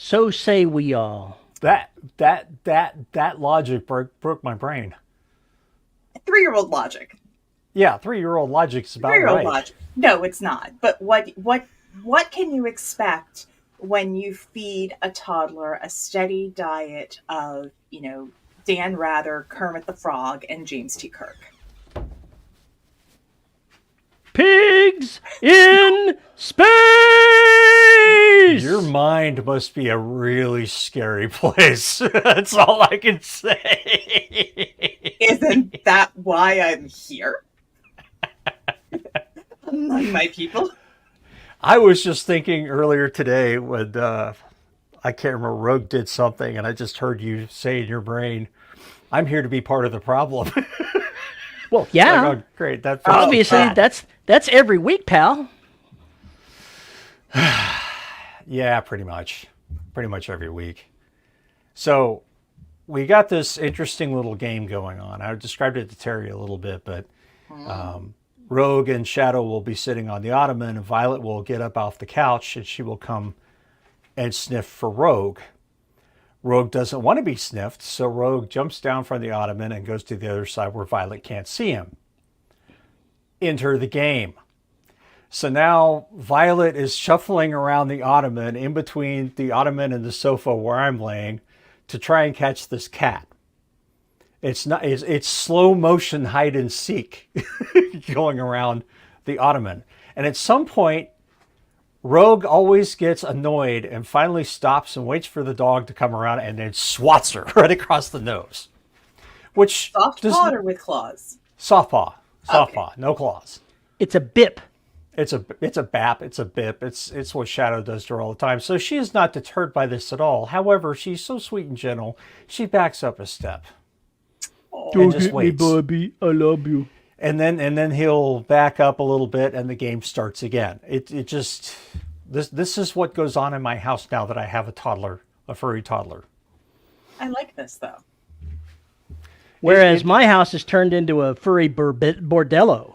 So say we all. That logic broke my brain. 3-year-old logic. Yeah, 3-year-old logic's about 3-year-old right. logic. No, it's not. But what can you expect when you feed a toddler a steady diet of, Dan Rather, Kermit the Frog, and James T. Kirk? Pigs in space! Your mind must be a really scary place. That's all I can say. Isn't that why I'm here? Among my people. I was just thinking earlier today when I can't remember, Rogue did something, and I just heard you say in your brain, "I'm here to be part of the problem." Well, yeah. Like, oh, great. That Obviously, God. that's every week, pal. Yeah, pretty much every week. So we got this interesting little game going on. I described it to Terry a little bit, but Rogue and Shadow will be sitting on the ottoman, and Violet will get up off the couch, and she will come and sniff for Rogue. Rogue doesn't want to be sniffed, so Rogue jumps down from the ottoman and goes to the other side where Violet can't see him. Enter the game. So now Violet is shuffling around the ottoman, in between the ottoman and the sofa where I'm laying, to try and catch this cat. It's slow motion hide and seek going around the ottoman. And at some point, Rogue always gets annoyed and finally stops and waits for the dog to come around and then swats her right across the nose. Which Soft paw or with claws? Soft paw. Soft Okay. paw. No claws. It's a bip. It's a bap. It's a bip. It's what Shadow does to her all the time. So she is not deterred by this at all. However, she's so sweet and gentle, she backs up a step. And just waits. Bobby. I love you. And then he'll back up a little bit and the game starts again. It just this is what goes on in my house now that I have a furry toddler. I like this, though. Whereas my house has turned into a furry bordello.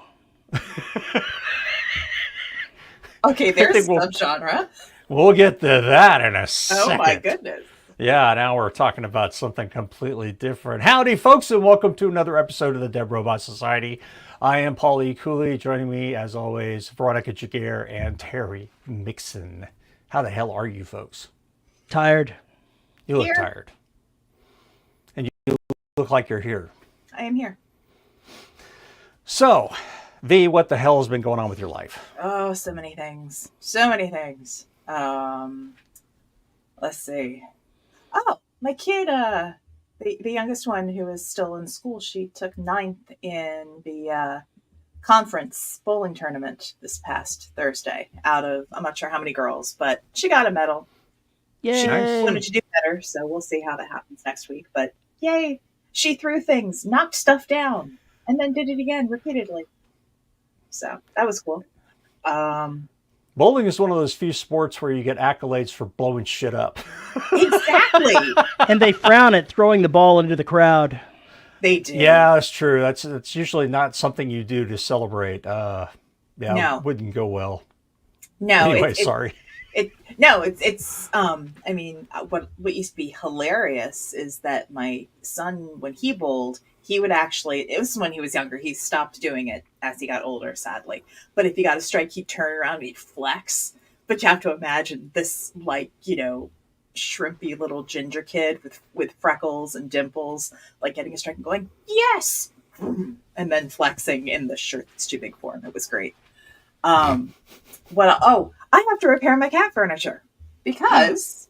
Okay, there's we'll- subgenre. We'll get to that in a second. Oh my goodness. Yeah, now we're talking about something completely different. Howdy, folks, and welcome to another episode of the Dead Robot Society. I am Paul E. Cooley. Joining me, as always, Veronica Jaguar and Terry Mixon. How the hell are you folks? Tired. You look Here. tired. And you look like you're here. I am here. So, V, what the hell has been going on with your life? Oh, so many things. So many things. Let's see. Oh, my kid, the youngest one who is still in school, she took 9th in the conference bowling tournament this past Thursday out of, I'm not sure how many girls, but she got a medal. Yay. She wanted to do better, so we'll see how that happens next week. But yay, she threw things, knocked stuff down, and then did it again repeatedly. So that was cool. Bowling is one of those few sports where you get accolades for blowing shit up. Exactly. And they frown at throwing the ball into the crowd. They do. Yeah, that's true. That's usually not something you do to celebrate. Yeah, No. it wouldn't go well. No. Anyway, sorry. I mean, what used to be hilarious is that my son, when he bowled, he would actually, it was when he was younger, he stopped doing it as he got older, sadly. But if he got a strike, he'd turn around and he'd flex. But you have to imagine this, like, shrimpy little ginger kid with freckles and dimples, like getting a strike and going, yes! And then flexing in the shirt that's too big for him. It was great. I have to repair my cat furniture because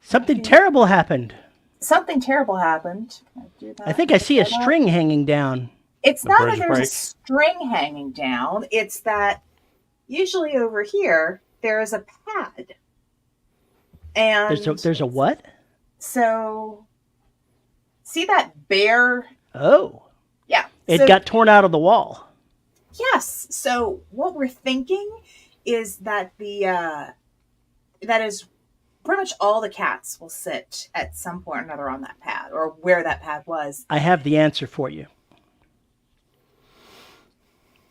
Something terrible happened. something terrible happened. Can I do that? I think I see a string hanging down. It's The not that bridge there's a break. string hanging down. It's that usually over here there is a pad, and There's a what? so see that bare? Oh. Yeah, It so- got torn out of the wall. Yes. So what we're thinking is that that is pretty much all the cats will sit at some point or another on that pad or where that pad was. I have the answer for you.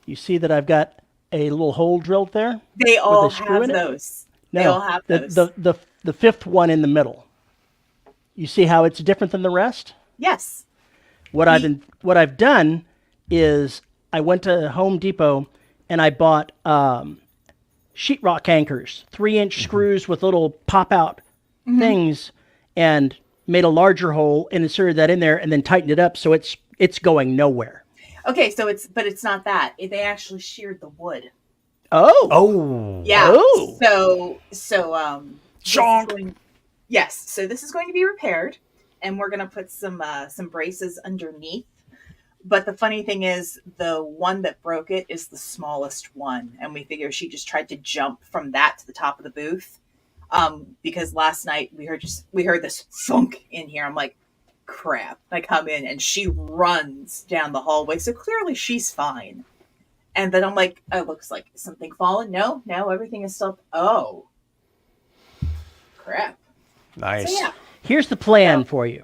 You see that I've got a little hole drilled there? They all a screw have in it? those. No, They all have those. the the fifth one in the middle. You see how it's different than the rest? Yes. What I've done is I went to Home Depot and I bought sheetrock anchors, 3-inch screws with little pop-out things, and made a larger hole and inserted that in there and then tightened it up so it's going nowhere. Okay, so it's not that. They actually sheared the wood. Oh. Oh. Yeah. Oh. So yes. So this is going to be repaired, and we're going to put some braces underneath. But the funny thing is, the one that broke it is the smallest one, and we figure she just tried to jump from that to the top of the booth. Because last night we heard this thunk in here. I'm like, crap. I come in and she runs down the hallway, so clearly she's fine. And then I'm like, oh, it looks like something fallen. No, everything is still. Oh, crap. Nice. So, yeah. Here's the plan for you.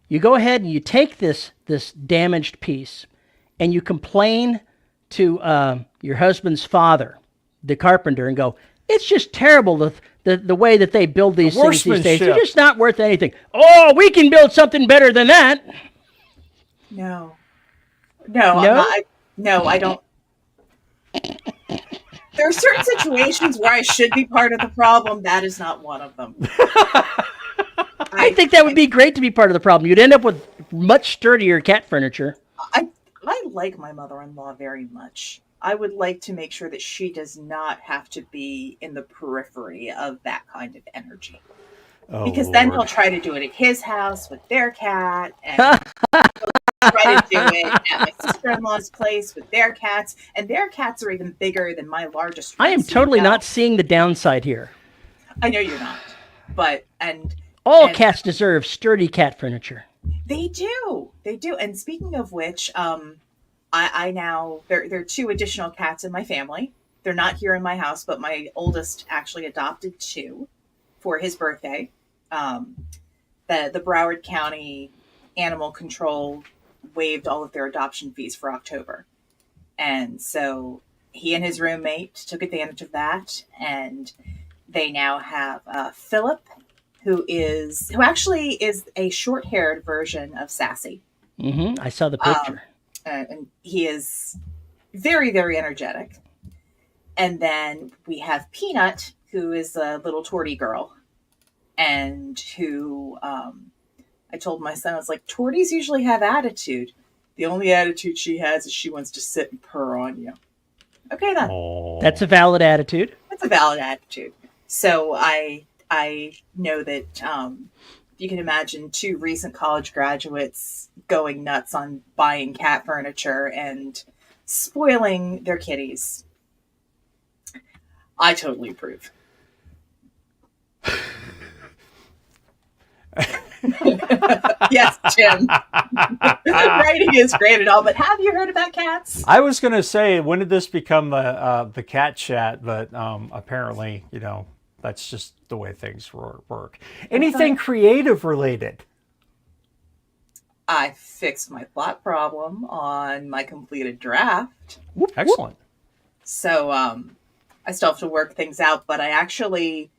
You go ahead and you take this damaged piece and you complain to your husband's father, the carpenter, and go, it's just terrible the way that they build these things these days. They're just not worth anything. Oh, we can build something better than that. No, I don't. There are certain situations where I should be part of the problem. That is not one of them. I think that would be great to be part of the problem. You'd end up with much sturdier cat furniture. I like my mother-in-law very much. I would like to make sure that she does not have to be in the periphery of that kind of energy. Oh, because then Lord. he'll try to do it at his house with their cat, and he'll try to do it at my sister-in-law's place with their cats, and their cats are even bigger than my largest. I am totally not seeing the downside here. I know you're not, but all cats deserve sturdy cat furniture. They do. And speaking of which, I now there are 2 additional cats in my family. They're not here in my house, but my oldest actually adopted 2 for his birthday. The Broward County Animal Control waived all of their adoption fees for October. And so he and his roommate took advantage of that, and they now have Philip, who actually is a short-haired version of Sassy. Mm-hmm. I saw the picture. And he is very, very energetic. And then we have Peanut, who is a little tortie girl, and who I told my son, I was like, torties usually have attitude. The only attitude she has is she wants to sit and purr on you. Okay, then. Aww. That's a valid attitude. That's a valid attitude. So I know that you can imagine 2 recent college graduates going nuts on buying cat furniture and spoiling their kitties. I totally approve. Yes, Jim. Writing is great and all, but have you heard about cats? I was going to say, when did this become the cat chat? But apparently, that's just the way things work. Anything creative related? I fixed my plot problem on my completed draft. Excellent. So I still have to work things out, but I actually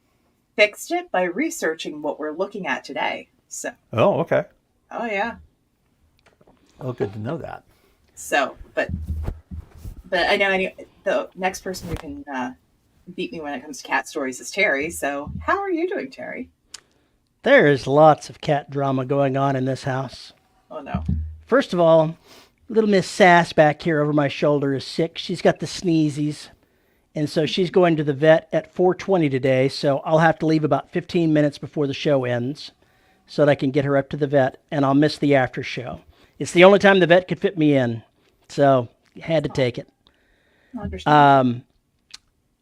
fixed it by researching what we're looking at today. So. Oh, okay. Oh, yeah. Oh, good to know that. So, but I know the next person who can beat me when it comes to cat stories is Terry. So how are you doing, Terry? There is lots of cat drama going on in this house. Oh, no. First of all, little Miss Sass back here over my shoulder is sick. She's got the sneezies. And so she's going to the vet at 4:20 today. So I'll have to leave about 15 minutes before the show ends so that I can get her up to the vet. And I'll miss the after show. It's the only time the vet could fit me in. So had to take it. I understand.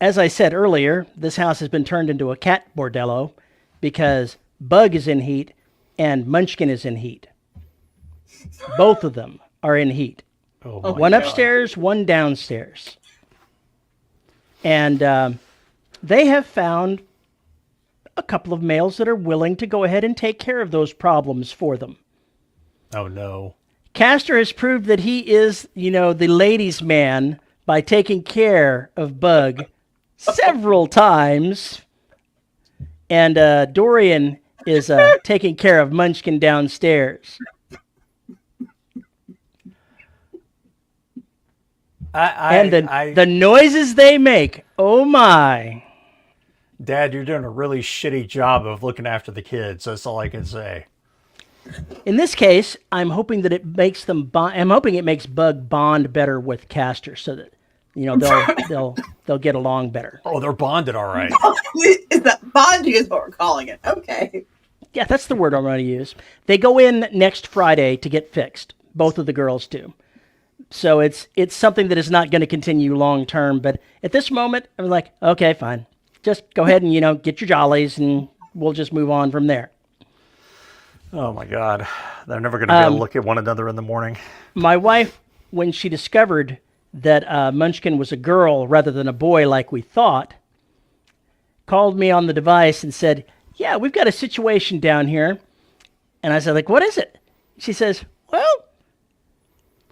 As I said earlier, this house has been turned into a cat bordello because Bug is in heat and Munchkin is in heat. Both of them are in heat. Oh, one upstairs, one downstairs. And they have found a couple of males that are willing to go ahead and take care of those problems for them. Oh, no. Castor has proved that he is, the ladies' man by taking care of Bug several times. And Dorian is taking care of Munchkin downstairs. The noises they make, oh my. Dad, you're doing a really shitty job of looking after the kids. That's all I can say. In this case, I'm hoping that it makes them bond. I'm hoping it makes Bug bond better with Castor, so that they'll get along better. Oh, they're bonded, all right. Is that bonding is what we're calling it? Okay. Yeah, that's the word I'm going to use. They go in next Friday to get fixed. Both of the girls do. So it's something that is not going to continue long term. But at this moment, I'm like, okay, fine. Just go ahead and get your jollies, and we'll just move on from there. Oh my God. They're never going to be able to look at one another in the morning. My wife, when she discovered that Munchkin was a girl rather than a boy like we thought, called me on the device and said, yeah, we've got a situation down here. And I said, like, what is it? She says, well,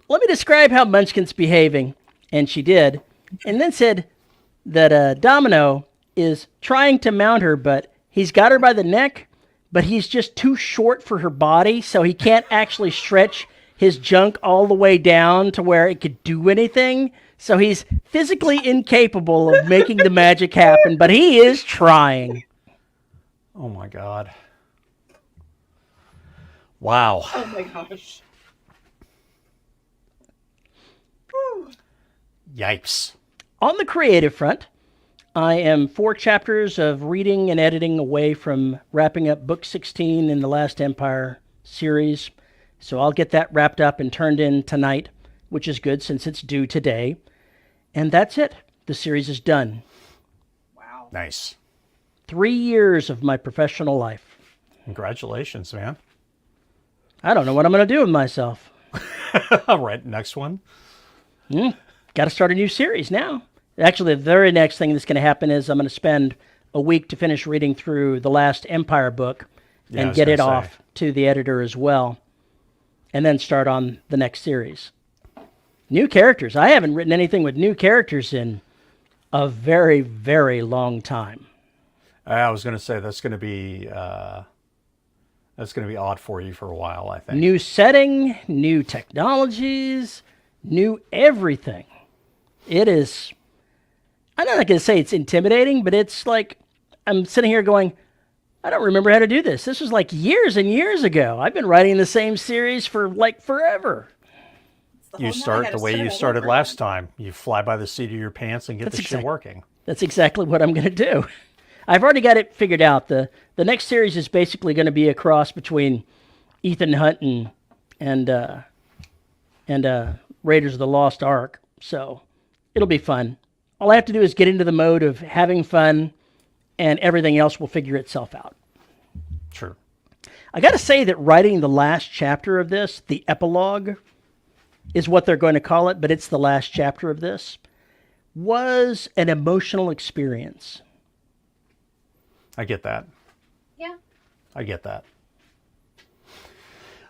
let me describe how Munchkin's behaving. And she did. And then said that Domino is trying to mount her, but he's got her by the neck, but he's just too short for her body, so he can't actually stretch his junk all the way down to where it could do anything. So he's physically incapable of making the magic happen, but he is trying. Oh my God. Wow. Oh my gosh. Yipes. On the creative front, I am 4 chapters of reading and editing away from wrapping up book 16 in the Last Empire series. So I'll get that wrapped up and turned in tonight, which is good since it's due today. And that's it. The series is done. Wow. Nice. 3 years of my professional life. Congratulations, man. I don't know what I'm going to do with myself. All right, next one. Got to start a new series now. Actually, the very next thing that's going to happen is I'm going to spend a week to finish reading through the Last Empire book and get it off to the editor as well, and then start on the next series. New characters. I haven't written anything with new characters in a very, very long time. I was going to say that's going to be odd for you for a while, I think. New setting, new technologies, new everything. It is... I'm not going to say it's intimidating, but it's like I'm sitting here going, I don't remember how to do this. This was like years and years ago. I've been writing the same series for like forever. You start the way you started last time. You fly by the seat of your pants and get the shit working. That's exactly what I'm going to do. I've already got it figured out. The next series is basically going to be a cross between Ethan Hunt and Raiders of the Lost Ark. So it'll be fun. All I have to do is get into the mode of having fun, and everything else will figure itself out. Sure. I got to say that writing the last chapter of this, the epilogue, is what they're going to call it, but it's the last chapter of this, was an emotional experience. I get that. Yeah. I get that.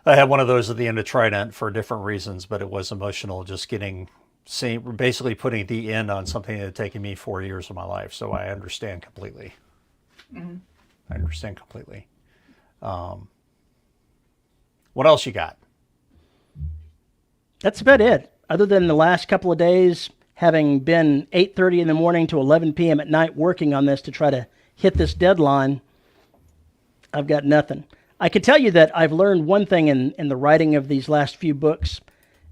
I had one of those at the end of Trident for different reasons, but it was emotional just basically putting the end on something that had taken me 4 years of my life. So I understand completely. Mm-hmm. I understand completely. What else you got? That's about it. Other than the last couple of days, having been 8:30 in the morning to 11 p.m. at night working on this to try to hit this deadline, I've got nothing. I can tell you that I've learned one thing in the writing of these last few books,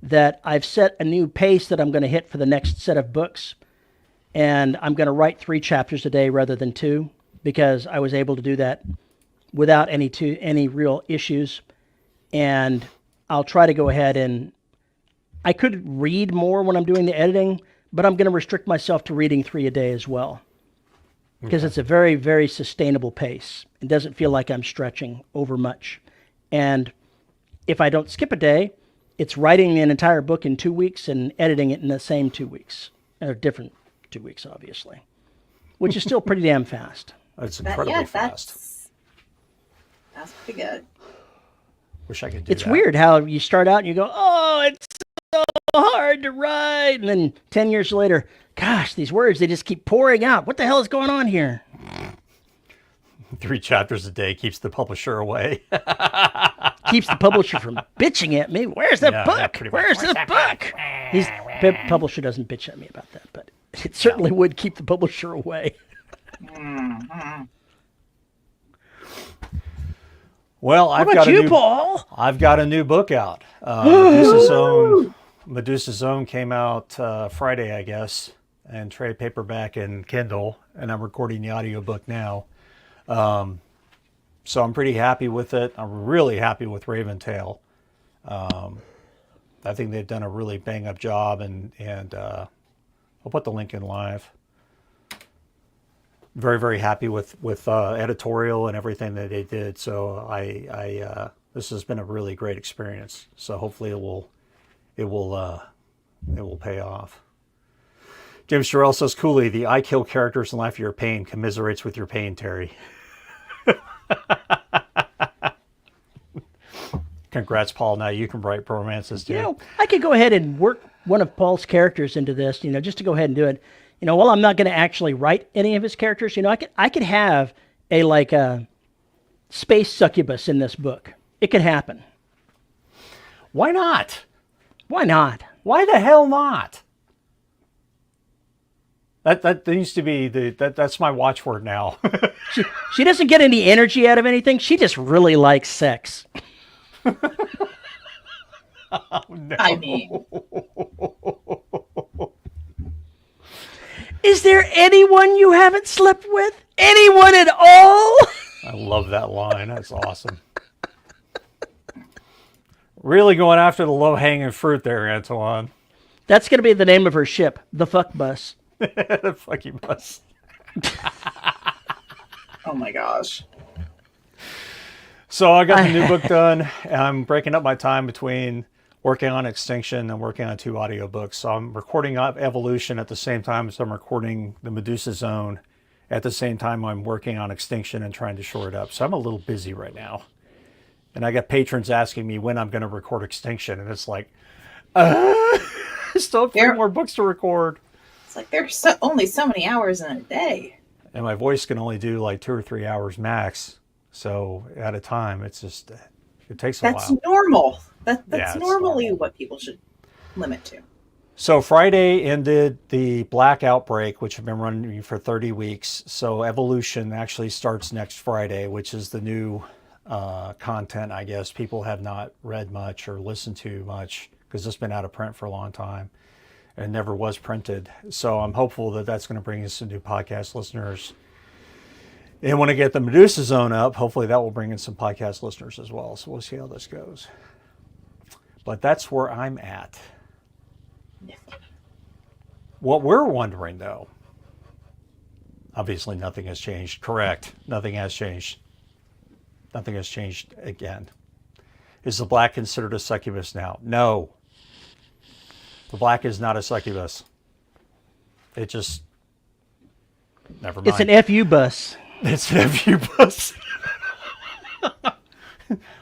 that I've set a new pace that I'm going to hit for the next set of books. And I'm going to write 3 chapters a day rather than 2, because I was able to do that without any real issues. And I'll try to go ahead and I could read more when I'm doing the editing, but I'm going to restrict myself to reading 3 a day as well, because it's a very, very sustainable pace. It doesn't feel like I'm stretching over much. And if I don't skip a day, it's writing an entire book in 2 weeks and editing it in the same 2 weeks, or different 2 weeks, obviously, which is still pretty damn fast. It's incredibly fast. That's pretty good. Wish I could do It's that. weird how you start out and you go, oh, it's so hard to write. And then 10 years later, gosh, these words, they just keep pouring out. What the hell is going on here? 3 chapters a day keeps the publisher away. Keeps the publisher from bitching at me. Where's the Yeah, book? pretty much. Where's the book? Publisher doesn't bitch at me about that, but it certainly would keep the publisher away. Well, What about you, Paul? I've got a new book out. Medusa Zone came out Friday, I guess, and trade paperback and Kindle, and I'm recording the audiobook now. So I'm pretty happy with it. I'm really happy with Raven Tail. I think they've done a really bang-up job, and I'll put the link in live. Very, very happy with editorial and everything that they did. So this has been a really great experience. So hopefully it will pay off. James Jarrell says, "Coolly, the I kill characters and laugh at your pain. Commiserates with your pain, Terry." Congrats, Paul. Now you can write romances too. I could go ahead and work one of Paul's characters into this, just to go ahead and do it. While I'm not going to actually write any of his characters, I could have a space succubus in this book. It could happen. Why not? Why not? Why the hell not? That needs to be that's my watchword now. She doesn't get any energy out of anything. She just really likes sex. Oh, no. I mean, is there anyone you haven't slept with? Anyone at all? I love that line. That's awesome. Really going after the low-hanging fruit there, Antoine. That's going to be the name of her ship, the Fuck Bus. The fucking bus. oh my gosh. So I got the new book done. I'm breaking up my time between working on Extinction and working on 2 audiobooks. So I'm recording up Evolution at the same time as I'm recording the Medusa Zone. At the same time, I'm working on Extinction and trying to shore it up. So I'm a little busy right now. And I got patrons asking me when I'm going to record Extinction. And it's like, still have 3 more books to record. It's like there's only so many hours in a day. And my voice can only do like 2 or 3 hours max. So at a time, it's just, it takes a while. That's normal. That's Yeah, normally normal. what people should limit to. So Friday ended the Black Outbreak, which have been running for 30 weeks. So Evolution actually starts next Friday, which is the new content, I guess. People have not read much or listened to much because it's been out of print for a long time and never was printed. So I'm hopeful that that's going to bring us some new podcast listeners. And when I get the Medusa Zone up, hopefully that will bring in some podcast listeners as well. So we'll see how this goes. But that's where I'm at. What we're wondering, though, obviously nothing has changed. Correct. Nothing has changed. Nothing has changed again. Is the Black considered a succubus now? No. The Black is not a succubus. It just... Never mind. It's an FU bus. It's an FU bus.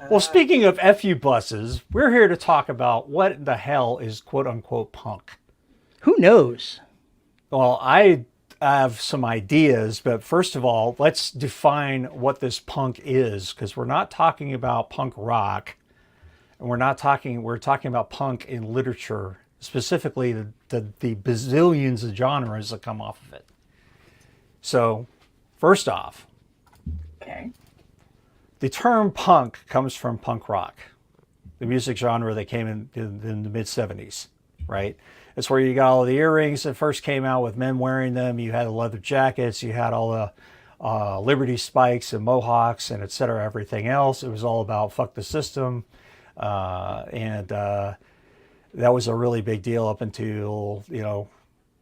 Well, speaking of FU buses, we're here to talk about what the hell is quote-unquote punk. Who knows? Well, I have some ideas, but first of all, let's define what this punk is, because we're not talking about punk rock, and we're talking about punk in literature, specifically the bazillions of genres that come off of it. So, first off, Okay. the term punk comes from punk rock, the music genre that came in the mid-70s, right? It's where you got all the earrings that first came out with men wearing them. You had the leather jackets. You had all the Liberty spikes and mohawks and et cetera, everything else. It was all about fuck the system. And that was a really big deal up until,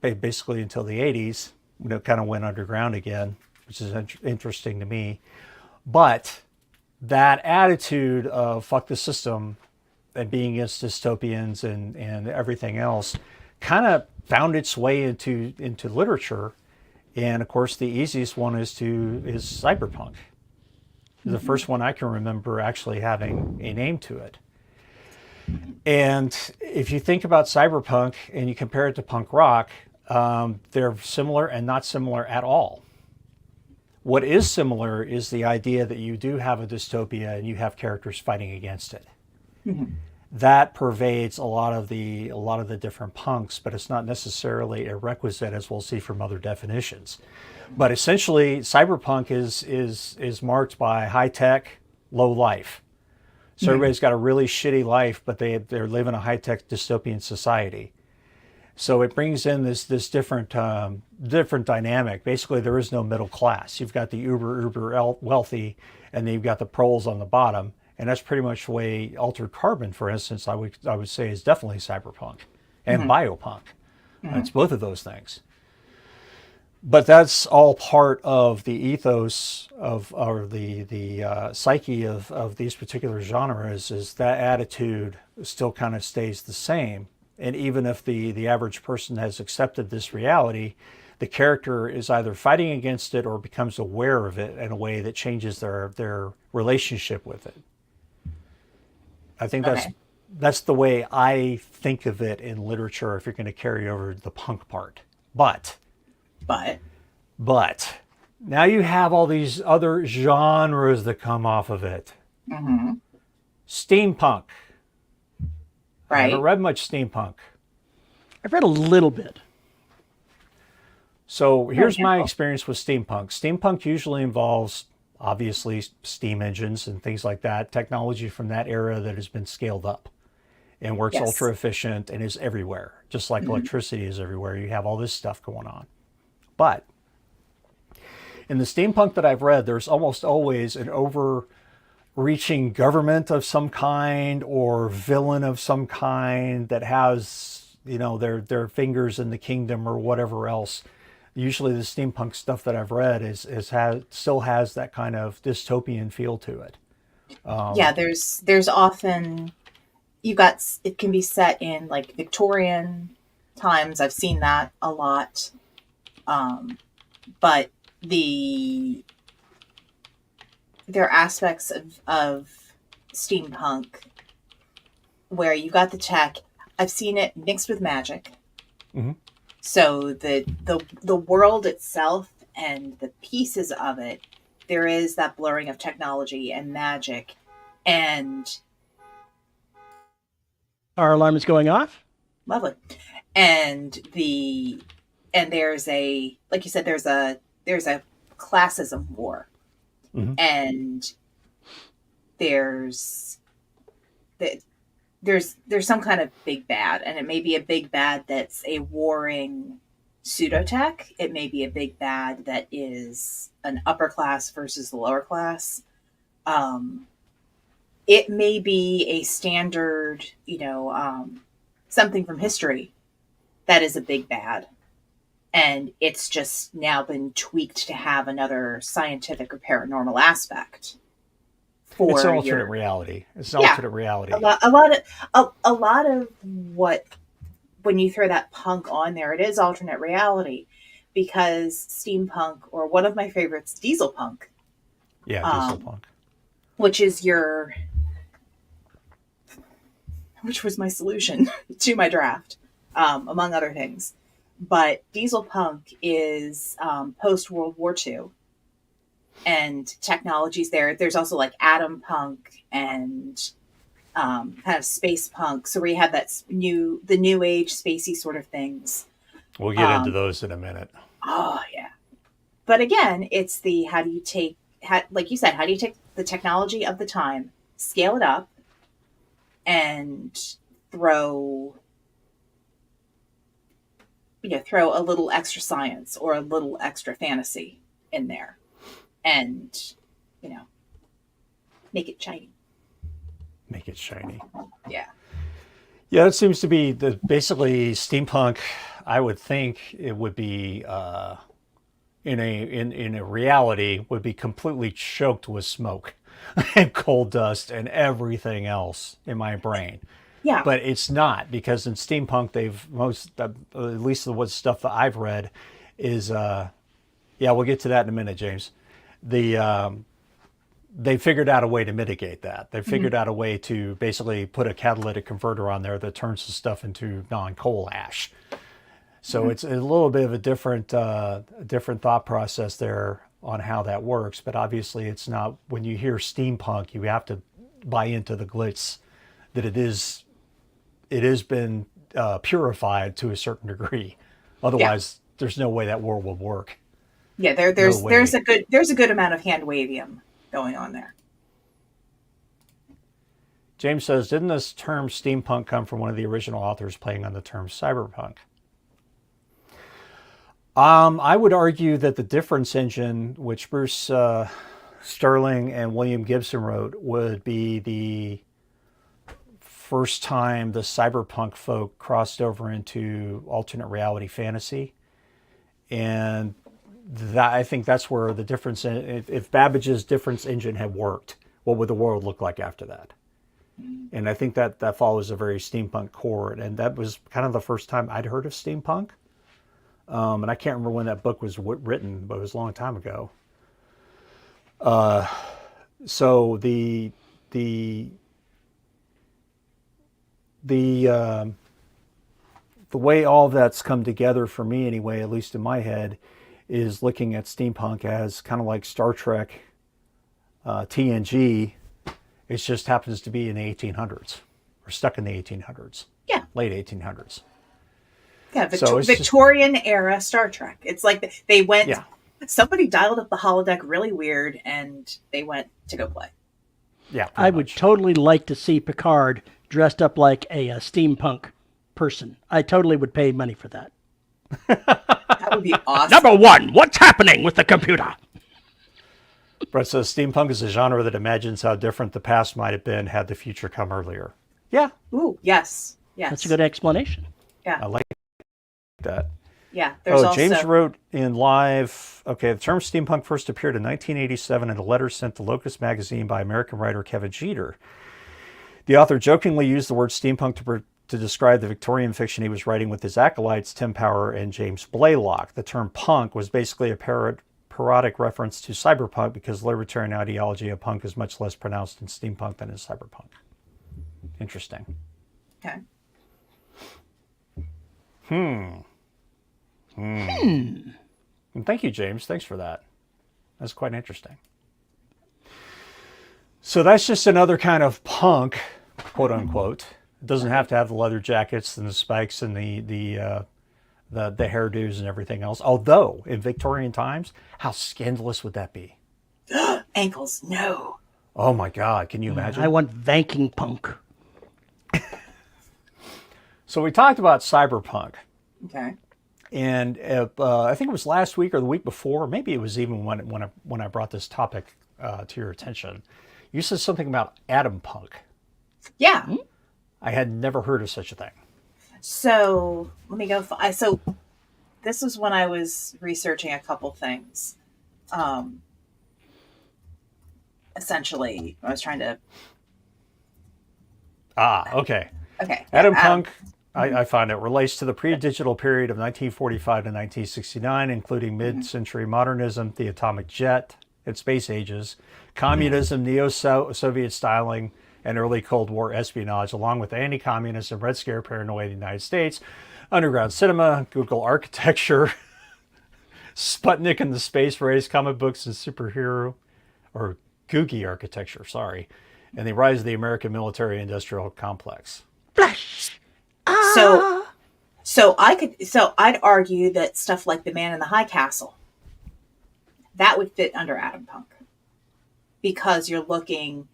basically until the 80s, when it kind of went underground again, which is interesting to me. But that attitude of fuck the system and being against dystopians and everything else kind of found its way into literature. And of course, the easiest one is Cyberpunk. The first one I can remember actually having a name to it. And if you think about Cyberpunk and you compare it to punk rock, they're similar and not similar at all. What is similar is the idea that you do have a dystopia and you have characters fighting against it. That pervades a lot of the different punks, but it's not necessarily a requisite, as we'll see from other definitions. But essentially, cyberpunk is marked by high tech, low life. So everybody's got a really shitty life, but they live in a high tech dystopian society. So it brings in this different dynamic. Basically, there is no middle class. You've got the uber wealthy, and then you've got the proles on the bottom. And that's pretty much the way Altered Carbon, for instance, I would say is definitely cyberpunk and biopunk. It's both of those things. But that's all part of the ethos or the psyche of these particular genres. Is that attitude still kind of stays the same, and even if the average person has accepted this reality, the character is either fighting against it or becomes aware of it in a way that changes their relationship with it. I think that's the way I think of it in literature if you're going to carry over the punk part. But now you have all these other genres that come off of it. Steampunk. I haven't read much steampunk. I've read a little bit. So here's my experience with steampunk. Steampunk usually involves, obviously, steam engines and things like that, technology from that era that has been scaled up and works ultra efficient and is everywhere, just like electricity is everywhere. You have all this stuff going on. But in the steampunk that I've read, there's almost always an overreaching government of some kind or villain of some kind that has, their fingers in the kingdom or whatever else. Usually the steampunk stuff that I've read still has that kind of dystopian feel to it. There's often it can be set in like Victorian times. I've seen that a lot. But there are aspects of steampunk where you got the tech. I've seen it mixed with magic. So the world itself and the pieces of it, there is that blurring of technology and magic, and our alarm is going off. Lovely, and there's a, like you said, there's a classism war, and there's some kind of big bad, and it may be a big bad that's a warring pseudotech. It may be a big bad that is an upper class versus the lower class. It may be a standard, something from history that is a big bad. And it's just now been tweaked to have another scientific or paranormal aspect. It's an alternate reality. It's an alternate reality. A lot of what, when you throw that punk on there, it is alternate reality, because steampunk, or one of my favorites, dieselpunk. Yeah, dieselpunk. Which was my solution to my draft, among other things. But dieselpunk is post World War II. And technologies there. There's also like atom punk and kind of space punk. So where you have the new age spacey sort of things. We'll get into those in a minute. Oh yeah. But again, it's how do you take the technology of the time, scale it up, and throw a little extra science or a little extra fantasy in there. And, make it shiny. Make it shiny. Yeah. Yeah, that seems to be basically steampunk. I would think it would be in a reality would be completely choked with smoke and coal dust and everything else in my brain. Yeah. But it's not, because in steampunk at least the stuff that I've read is we'll get to that in a minute, James. They figured out a way to mitigate that. They figured out a way to basically put a catalytic converter on there that turns the stuff into non-coal ash. So it's a little bit of a different thought process there. on how that works, but obviously it's not. When you hear steampunk, you have to buy into the glitz that it has been purified to a certain degree. Otherwise, there's no way that world would work. Yeah, there's a good amount of hand wavium going on there. James says, didn't this term steampunk come from one of the original authors playing on the term cyberpunk? I would argue that the difference engine, which Bruce Sterling and William Gibson wrote, would be the first time the cyberpunk folk crossed over into alternate reality fantasy. And that, I think that's where the difference, if Babbage's difference engine had worked, what would the world look like after that? And I think that follows a very steampunk core. And that was kind of the first time I'd heard of steampunk. And I can't remember when that book was written, but it was a long time ago. So the way all that's come together for me anyway, at least in my head, is looking at steampunk as kind of like Star Trek TNG. It just happens to be in the 1800s. We're stuck in the 1800s. Yeah. Late 1800s. Yeah, So Victorian era Star Trek. It's like they went, Yeah. somebody dialed up the holodeck really weird and they went to go play. Yeah. I would totally like to see Picard dressed up like a steampunk person. I totally would pay money for that. That would be awesome. Number one, what's happening with the computer? Brett says steampunk is a genre that imagines how different the past might have been had the future come earlier. Yeah. Ooh, yes. Yes. That's a good explanation. Yeah. I like that. Yeah. There's also James wrote in live, okay, the term steampunk first appeared in 1987 in a letter sent to Locust magazine by American writer Kevin Jeter. The author jokingly used the word steampunk to describe the Victorian fiction he was writing with his acolytes, Tim Power and James Blaylock. The term punk was basically a parodic reference to cyberpunk because the libertarian ideology of punk is much less pronounced in steampunk than in cyberpunk. Interesting. Okay. And thank you, James. Thanks for that. That's quite interesting. So that's just another kind of punk, quote unquote. It doesn't have to have the leather jackets and the spikes and the hairdos and everything else. Although in Victorian times, how scandalous would that be? Ankles, no. Oh my God! Can you imagine? I want vanking punk. So we talked about cyberpunk. Okay. And I think it was last week or the week before, maybe it was even when I brought this topic to your attention. You said something about atom punk. Yeah. I had never heard of such a thing. So let me go. So this was when I was researching a couple things. Essentially, I was trying to. Okay. Okay. Atom punk, I find it relates to the pre-digital period of 1945 to 1969, including mid-century modernism, the atomic jet, and space ages, communism, neo-Soviet styling, and early Cold War espionage, along with anti-communism, Red Scare paranoia in the United States, underground cinema, Google architecture, Sputnik and the space race, comic books and superhero, or Googie architecture, sorry, and the rise of the American military-industrial complex. Flash. So I'd argue that stuff like The Man in the High Castle, that would fit under atom punk. Because you're looking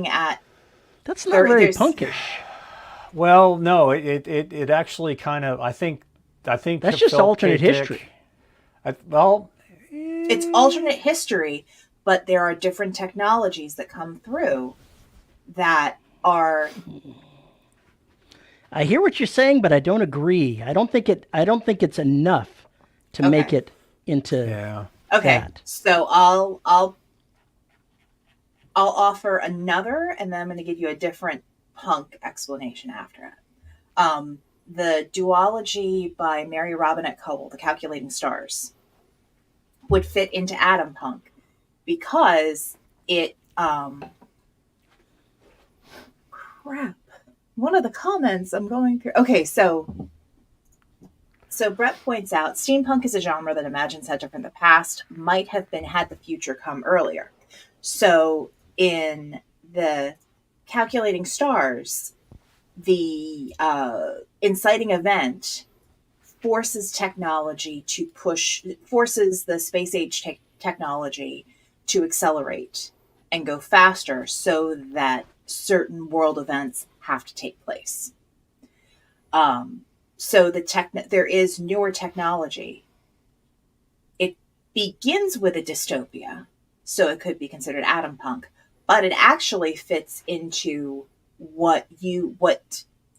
at. That's not very punkish. Well, no, it actually kind of, I think that's just alternate history. It's alternate history, but there are different technologies that come through that are. I hear what you're saying, but I don't agree. I don't think it's enough to make it into Okay. that. So I'll offer another, and then I'm going to give you a different punk explanation after it. The duology by Mary Robinette Kowal, The Calculating Stars, would fit into atom punk because it crap. One of the comments I'm going through. Okay, so So Brett points out, steampunk is a genre that imagines how different the past might have been had the future come earlier. So in the Calculating Stars, the inciting event forces the space age technology to accelerate and go faster so that certain world events have to take place. So there is newer technology. It begins with a dystopia, so it could be considered atom punk, but it actually fits into what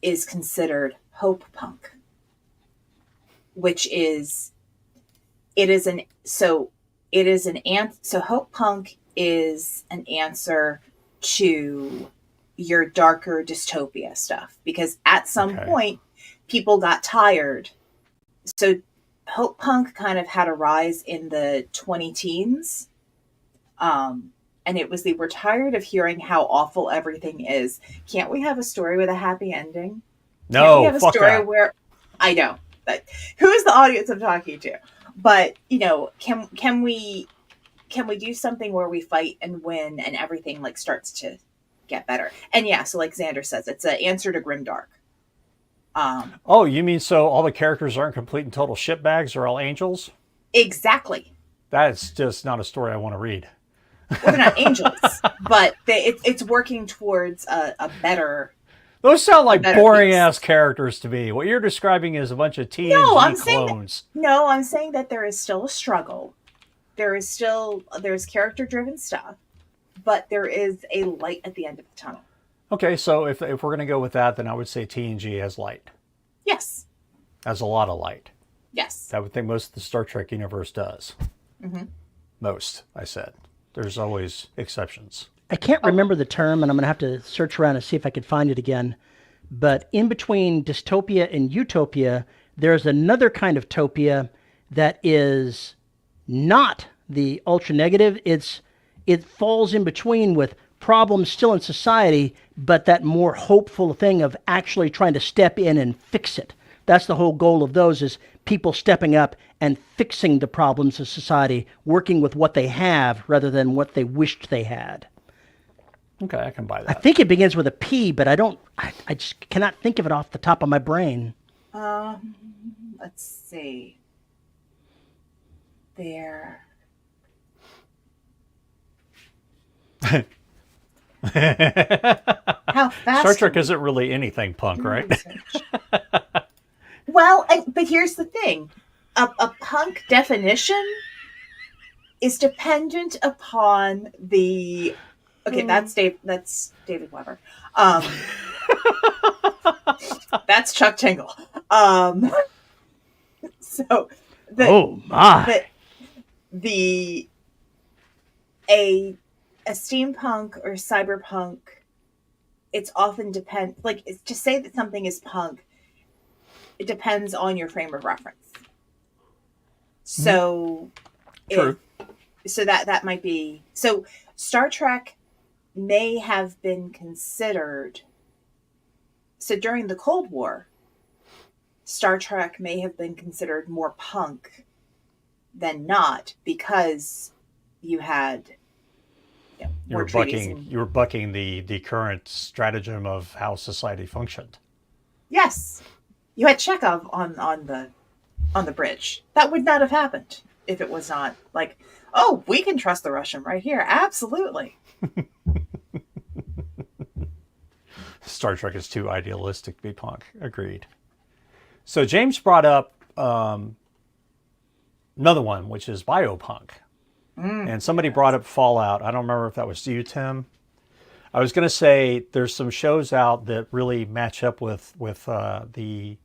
is considered hope punk, which is so hope punk is an answer to your darker dystopia stuff, because at some point people got tired. So hope punk kind of had a rise in the 2010s. And it was, they were tired of hearing how awful everything is. Can't we have a story with a happy ending? No, Can't we have a fuck story that. where, I know, but who is the audience I'm talking to? But, can we do something where we fight and win and everything like starts to get better? And yeah, so like Xander says, it's an answer to Grimdark. Oh, you mean so all the characters aren't complete and total shitbags? They're all angels? Exactly. That's just not a story I want to read. Well, they're not angels, but it's working towards a better. Those sound like boring piece. ass characters to me. What you're describing is a bunch of TNG clones. I'm saying that there is still a struggle. There's character driven stuff, but there is a light at the end of the tunnel. Okay, so if we're going to go with that, then I would say TNG has light. Yes. Has a lot of light. Yes. I would think most of the Star Trek universe does. Mm-hmm. Most, I said. There's always exceptions. I can't remember the term, and I'm going to have to search around and see if I could find it again. But in between dystopia and utopia, there's another kind of topia that is not the ultra negative. It falls in between with problems still in society, but that more hopeful thing of actually trying to step in and fix it. That's the whole goal of those, is people stepping up and fixing the problems of society, working with what they have rather than what they wished they had. Okay, I can buy I that. think it begins with a P, but I just cannot think of it off the top of my brain. Let's see. There. How fast? Star Trek isn't really anything punk, right? Well, but here's the thing. A punk definition is dependent upon the... Okay, that's David Weber. That's Chuck Tingle. So Oh my! A steampunk or cyberpunk, it's often to say that something is punk, it depends on your frame of reference. So, True. So that might be, so Star Trek may have been considered, so during the Cold War, Star Trek may have been considered more punk than not, because you had You were bucking the current stratagem of how society functioned. Yes, you had Chekhov on the bridge. That would not have happened if it was not like, oh, we can trust the Russian right here. Absolutely. Star Trek is too idealistic to be punk. Agreed. So James brought up another one, which is Biopunk. And somebody brought up Fallout. I don't remember if that was you, Tim. I was going to say there's some shows out that really match up with the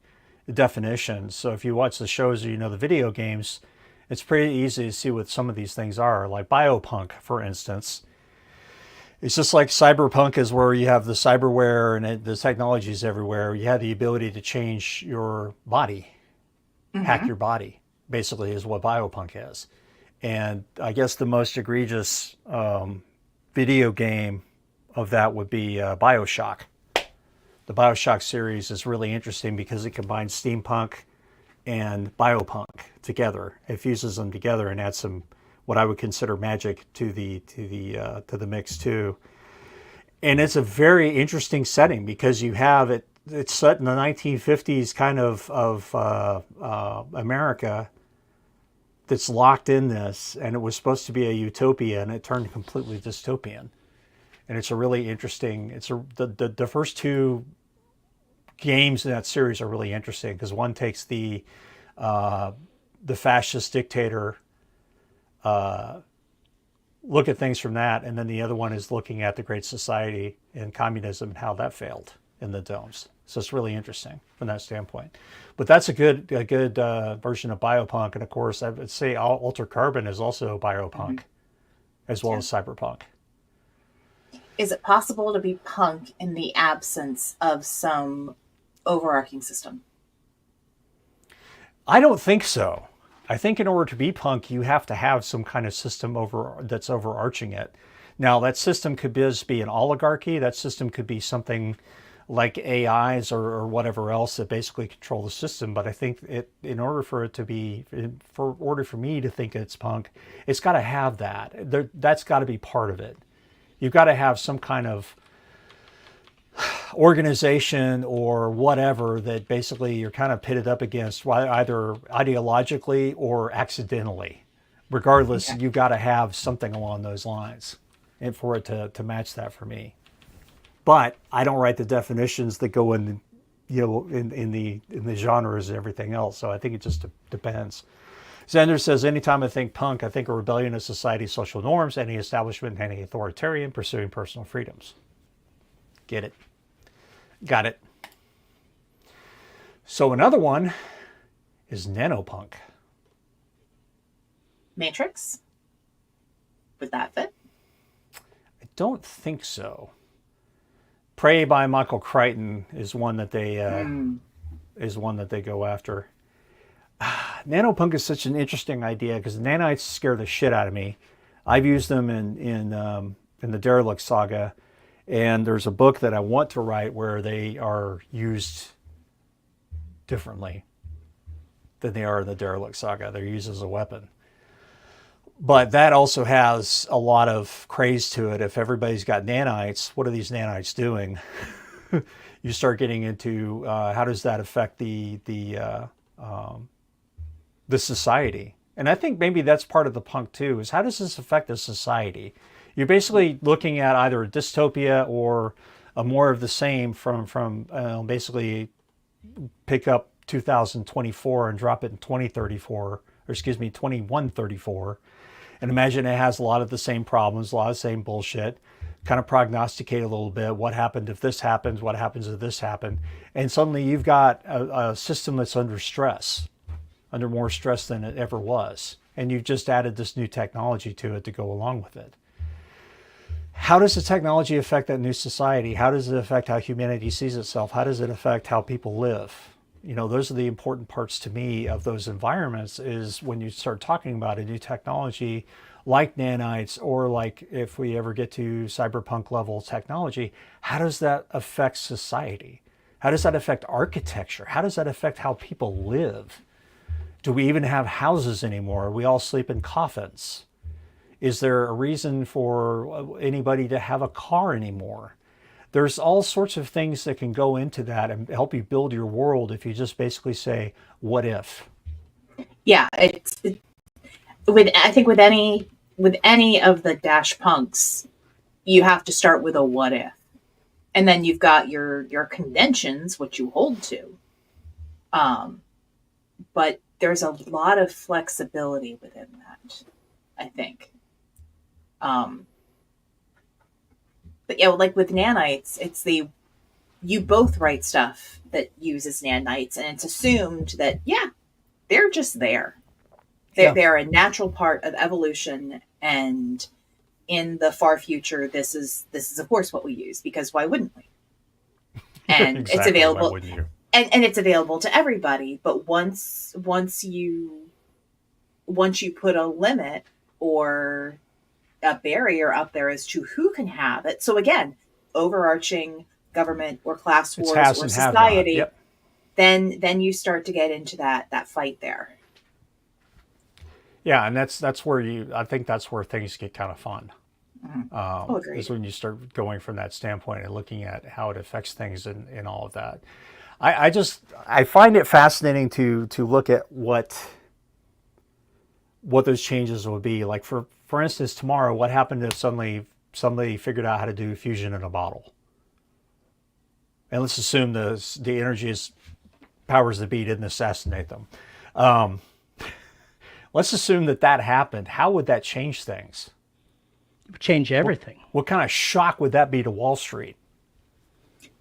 definition. So if you watch the shows or you know the video games, it's pretty easy to see what some of these things are. Like Biopunk, for instance. It's just like Cyberpunk is where you have the cyberware and the technologies everywhere. You have the ability to change your body, hack your body, basically is what Biopunk is. And I guess the most egregious video game of that would be BioShock. The BioShock series is really interesting because it combines steampunk and Biopunk together. It fuses them together and adds some what I would consider magic to the mix too. And it's a very interesting setting because you have it. It's set in the 1950s kind of America that's locked in this, and it was supposed to be a utopia, and it turned completely dystopian. And it's a really interesting. The first two games in that series are really interesting because one takes the fascist dictator look at things from that, and then the other one is looking at the Great Society and communism and how that failed in the domes. So it's really interesting from that standpoint. But that's a good version of Biopunk, and of course I would say Alter Carbon is also Biopunk, as well as Cyberpunk. Is it possible to be punk in the absence of some overarching system? I don't think so. I think in order to be punk, you have to have some kind of system that's overarching it. Now, that system could just be an oligarchy. That system could be something like AIs or whatever else that basically control the system. But I think in order for me to think it's punk, it's got to have that. That's got to be part of it. You've got to have some kind of organization or whatever that basically you're kind of pitted up against either ideologically or accidentally. Regardless, you've got to have something along those lines and for it to match that for me. But I don't write the definitions that go in, in the genres and everything else. So I think it just depends. Xander says, anytime I think punk, I think a rebellion of society's social norms, any establishment, any authoritarian pursuing personal freedoms. Get it? Got it. So another one is nanopunk. Matrix? Would that fit? I don't think so. Prey by Michael Crichton is one that they go after. Nanopunk is such an interesting idea because the nanites scare the shit out of me. I've used them in the Derelict Saga, and there's a book that I want to write where they are used differently than they are in the Derelict Saga. They're used as a weapon. But that also has a lot of craze to it. If everybody's got nanites, what are these nanites doing? You start getting into how does that affect the society? And I think maybe that's part of the punk too, is how does this affect the society? You're basically looking at either a dystopia or a more of the same from basically pick up 2024 and drop it in 2134, and imagine it has a lot of the same problems, a lot of the same bullshit, kind of prognosticate a little bit, what happens if this happens, what happens if this happens, and suddenly you've got a system that's under stress, under more stress than it ever was, and you've just added this new technology to it to go along with it. How does the technology affect that new society? How does it affect how humanity sees itself? How does it affect how people live? Those are the important parts to me of those environments, is when you start talking about a new technology like nanites, or like if we ever get to cyberpunk level technology, how does that affect society? How does that affect architecture? How does that affect how people live? Do we even have houses anymore? We all sleep in coffins. Is there a reason for anybody to have a car anymore? There's all sorts of things that can go into that and help you build your world if you just basically say, what if? Yeah, I think with any of the dash punks, you have to start with a what if. And then you've got your conventions, which you hold to. But there's a lot of flexibility within that, I think. But yeah, like with nanites, you both write stuff that uses nanites, and it's assumed that, they're just there. They're a natural part of evolution, and in the far future, this is of course what we use, because why wouldn't we? And exactly, it's available. why wouldn't you? And it's available to everybody, but once you put a limit or a barrier up there as to who can have it. So again, overarching government or class wars or society. Yep. then you start to get into that fight there. Yeah, and that's where I think that's where things get kind of fun. Oh, agreed. Is when you start going from that standpoint and looking at how it affects things and all of that. I find it fascinating to look at what those changes would be. Like for instance, tomorrow, what happened if suddenly somebody figured out how to do fusion in a bottle? And let's assume the energy is powers that be didn't assassinate them. Let's assume that happened. How would that change things? It would change everything. What kind of shock would that be to Wall Street?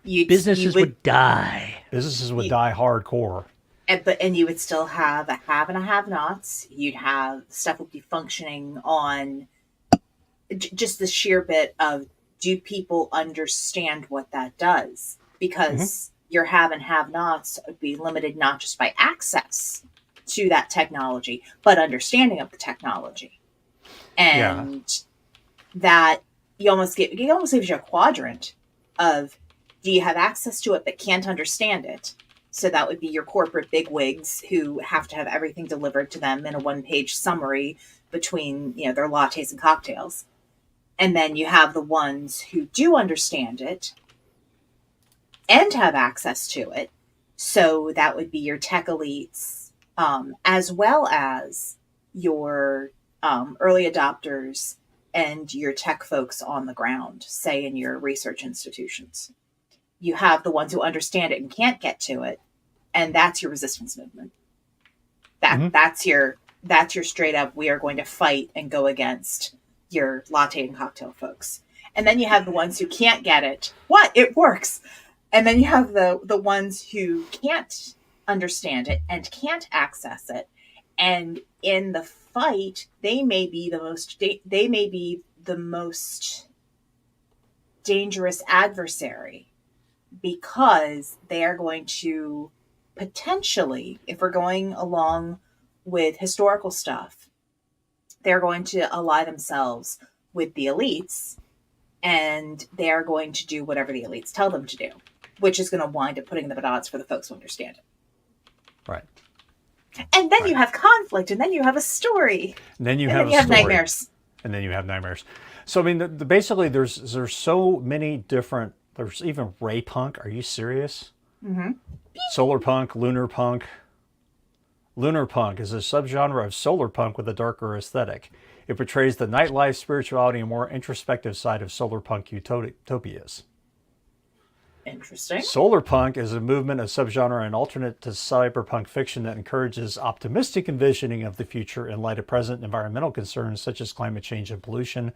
Businesses would die. Businesses would die hardcore. And you would still have a have and a have-nots. You'd have stuff would be functioning on just the sheer bit of, do people understand what that does? Because your have and have-nots would be limited not just by access to that technology, but understanding of the technology. And that it almost gives you a quadrant of, do you have access to it but can't understand it? So that would be your corporate bigwigs who have to have everything delivered to them in a one-page summary between, their lattes and cocktails. And then you have the ones who do understand it and have access to it. So that would be your tech elites, as well as your early adopters and your tech folks on the ground, say in your research institutions. You have the ones who understand it and can't get to it, and that's your resistance movement. That's your straight up, we are going to fight and go against your latte and cocktail folks. And then you have the ones who can't get it. What? It works. And then you have the ones who can't understand it and can't access it. And in the fight, they may be the most dangerous adversary, because they are going to potentially, if we're going along with historical stuff, they're going to ally themselves with the elites, and they are going to do whatever the elites tell them to do, which is going to wind up putting them at odds for the folks who understand it. Right. And then you have conflict, and then you have a story. And then you have nightmares. And then you have nightmares. So, I mean, basically there's so many different, there's even ray punk. Are you serious? Mm-hmm. Solarpunk, lunar punk. Lunar punk is a subgenre of solarpunk with a darker aesthetic. It portrays the nightlife, spirituality, and more introspective side of solarpunk utopias. Interesting. Solarpunk is a movement, a subgenre, and alternate to cyberpunk fiction that encourages optimistic envisioning of the future in light of present environmental concerns such as climate change and pollution,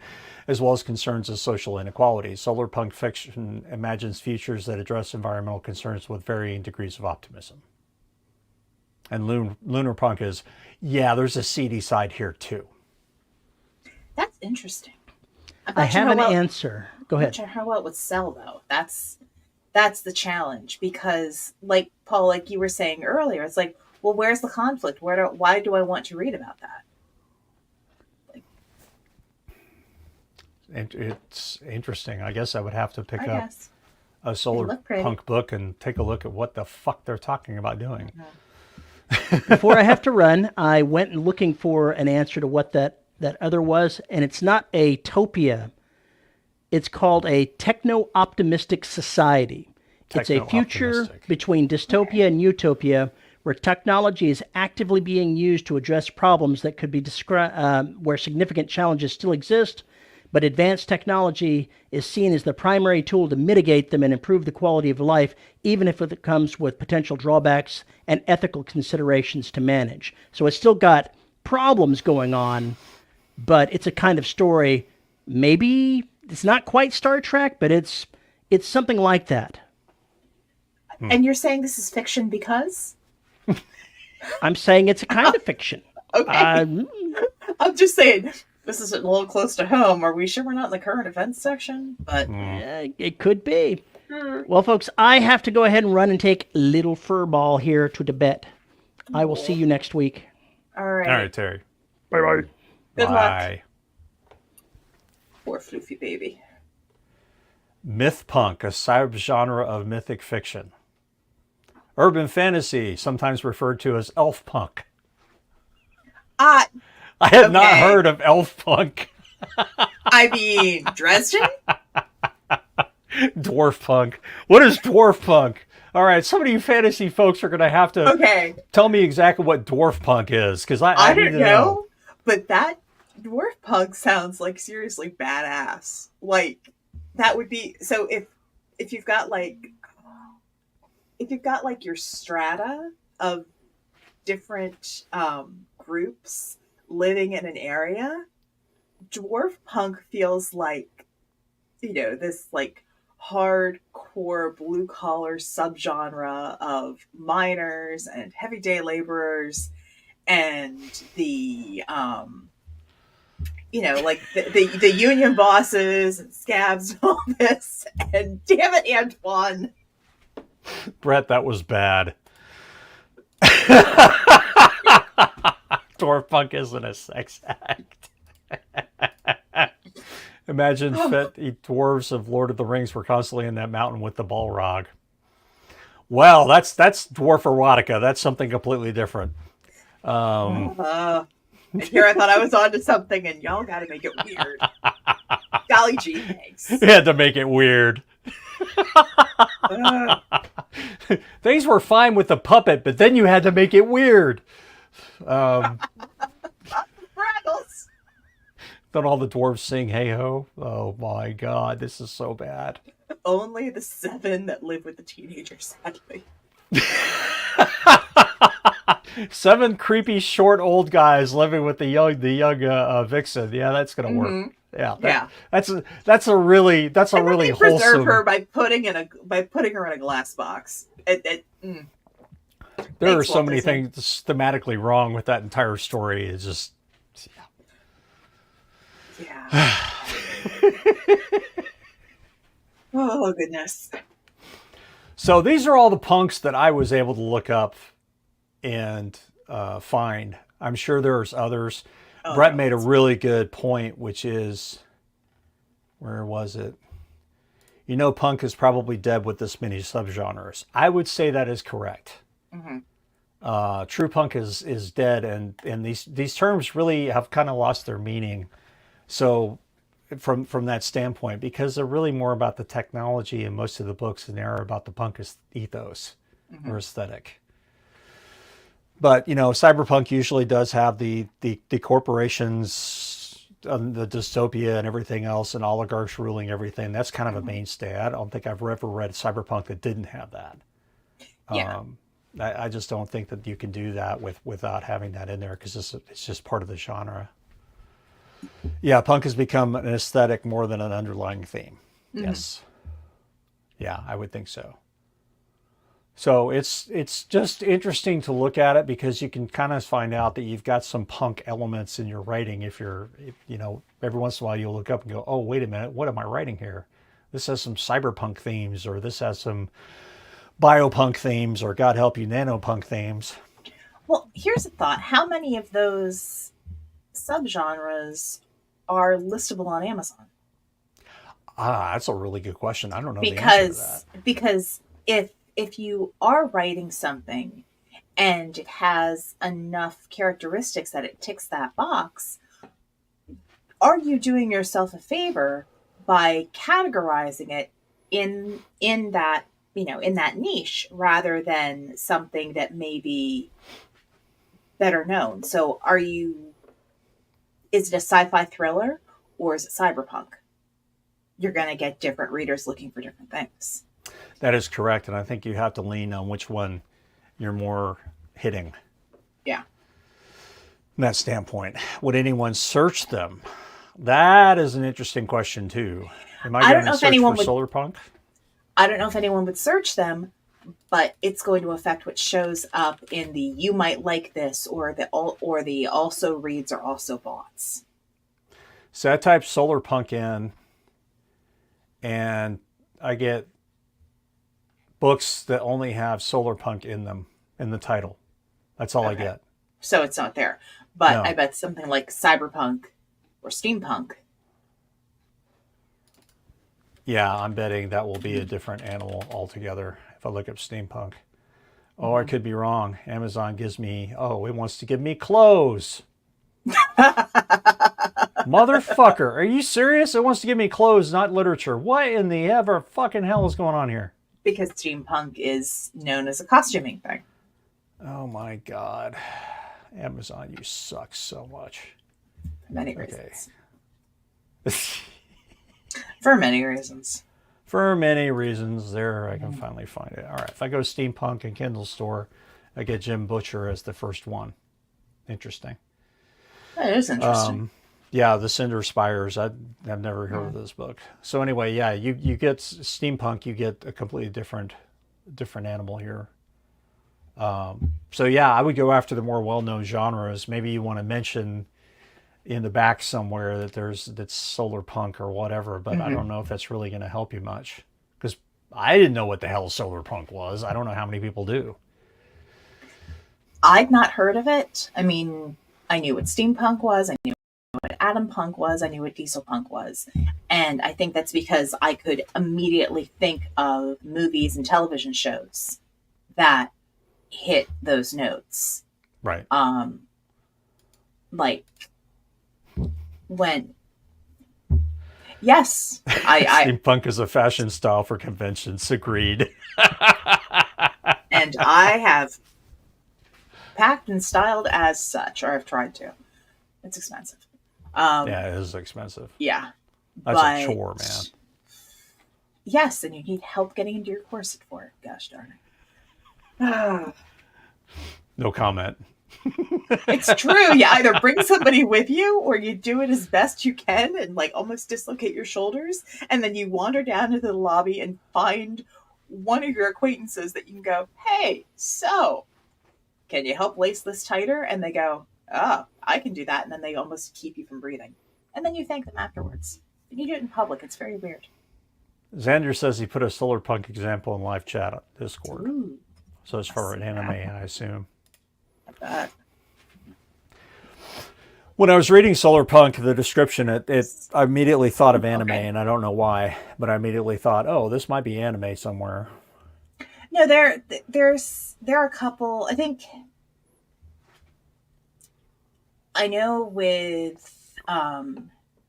as well as concerns of social inequality. Solarpunk fiction imagines futures that address environmental concerns with varying degrees of optimism. And lunar punk is, there's a seedy side here too. That's interesting. I have an answer. Go ahead. I'm not sure how well it would sell, though. That's the challenge, because, like Paul, like you were saying earlier, it's like, well, where's the conflict? Why do I want to read about that? It's interesting. I guess I would have to pick up a Solarpunk book and take a look at what the fuck they're talking about doing. Before I have to run, I went looking for an answer to what that other was, and it's not a topia. It's called a techno-optimistic society. It's a future between dystopia and utopia, where technology is actively being used to address problems that could be where significant challenges still exist, but advanced technology is seen as the primary tool to mitigate them and improve the quality of life, even if it comes with potential drawbacks and ethical considerations to manage. So it's still got problems going on, but it's a kind of story. Maybe it's not quite Star Trek, but it's something like that. And you're saying this is fiction because? I'm saying it's a kind of fiction. Okay. I'm just saying, this is a little close to home. Are we sure we're not in the current events section? But it could be. Well, folks, I have to go ahead and run and take little furball here to Tibet. I will see you next week. All right. All right, Terry. Bye-bye. Good luck. Poor floofy baby. Mythpunk, a subgenre of mythic fiction. Urban fantasy, sometimes referred to as elf punk. Ah, I had not okay. heard of elf punk. I mean, Dresden? Dwarf punk. What is dwarf punk? All right, some of you fantasy folks are going to have to Okay. tell me exactly what dwarf punk is, because I need don't to know. but that dwarf punk sounds like seriously badass. Like, that would be, so if you've got like, your strata of different groups living in an area, dwarf punk feels like, this like hardcore blue collar subgenre of miners and heavy day laborers and the like the union bosses and scabs and all this. And damn it, Antoine. Brett, that was bad. Dwarf punk isn't a sex act. Imagine the dwarves of Lord of the Rings were constantly in that mountain with the Balrog. Well, that's dwarf erotica. That's something completely different. And here I thought I was onto something, and y'all got to make it weird. Golly gee, thanks. You had to make it weird. Things were fine with the puppet, but then you had to make it weird. Rattles. Then all the dwarves sing "Hey Ho." Oh my God, this is so bad. Only the 7 that live with the teenagers, sadly. 7 creepy short old guys living with the young vixen. Yeah, that's gonna work. Yeah, that's a really preserve wholesome. her by putting her in a glass box. There are so many things thematically wrong with that entire story. It's just yeah. Oh goodness. So these are all the punks that I was able to look up and find. I'm sure there's others. Brett made a really good point, which is, where was it? Punk is probably dead with this many subgenres. I would say that is correct. Mm-hmm. True punk is dead, and these terms really have kind of lost their meaning. So from that standpoint, because they're really more about the technology in most of the books than they are about the punk ethos or aesthetic. But cyberpunk usually does have the corporations, the dystopia and everything else, and oligarchs ruling everything. That's kind of a mainstay. I don't think I've ever read cyberpunk that didn't have that. Yeah. I just don't think that you can do that without having that in there, because it's just part of the genre. Yeah, punk has become an aesthetic more than an underlying theme. Mm-hmm. Yes. Yeah, I would think so. So it's just interesting to look at it, because you can kind of find out that you've got some punk elements in your writing. If every once in a while you'll look up and go, oh, wait a minute, what am I writing here? This has some cyberpunk themes, or this has some biopunk themes, or God help you, nanopunk themes. Well, here's a thought. How many of those subgenres are listable on Amazon? That's a really good question. I don't know the answer to that. Because if you are writing something and it has enough characteristics that it ticks that box, are you doing yourself a favor by categorizing it in that in that niche, rather than something that may be better known? So is it a sci-fi thriller, or is it cyberpunk? You're going to get different readers looking for different things. That is correct, and I think you have to lean on which one you're more hitting. Yeah. From that standpoint, would anyone search them? That is an interesting question too. Am I going to search for Solarpunk? I don't know if anyone would search them, but it's going to affect what shows up in the "you might like this" or the also reads or also bots. So I type Solarpunk in, and I get books that only have Solarpunk in them in the title. That's all I get. So it's not there. But No. I bet something like Cyberpunk or Steampunk. Yeah, I'm betting that will be a different animal altogether if I look up Steampunk. Oh, I could be wrong. Amazon gives me, it wants to give me clothes. Motherfucker, are you serious? It wants to give me clothes, not literature. What in the ever fucking hell is going on here? Because steampunk is known as a costuming thing. Oh my God. Amazon, you suck so much. For many reasons. Okay. For many reasons. For many reasons. There, I can finally find it. All right, if I go to Steampunk and Kindle store, I get Jim Butcher as the first one. Interesting. That is interesting. Yeah, The Cinder Spires. I've never heard of this book. So anyway, yeah, you get Steampunk, you get a completely different animal here. So yeah, I would go after the more well-known genres. Maybe you want to mention in the back somewhere that's Solarpunk or whatever, but I don't know if that's really going to help you much, because I didn't know what the hell Solarpunk was. I don't know how many people do. I'd not heard of it. I mean, I knew what steampunk was. I knew what atompunk was. I knew what dieselpunk was. And I think that's because I could immediately think of movies and television shows that hit those notes. Right. Like when, yes, Steampunk is a fashion style for conventions. Agreed. And I have packed and styled as such, or I've tried to. It's expensive. Yeah, it is expensive. Yeah. That's a chore, man. Yes, and you need help getting into your corset for it. Gosh darn it. No comment. It's true. You either bring somebody with you or you do it as best you can and like almost dislocate your shoulders, and then you wander down into the lobby and find one of your acquaintances that you can go, hey, so can you help lace this tighter? And they go, oh, I can do that. And then they almost keep you from breathing. And then you thank them afterwards. And you do it in public. It's very weird. Xander says he put a Solarpunk example in live chat on Discord. Ooh, So it's for an anime, I assume. I bet. When I was reading Solarpunk, the description, I immediately thought of anime, and I don't know why, but I immediately thought, oh, this might be anime somewhere. No, there are a couple. I think I know with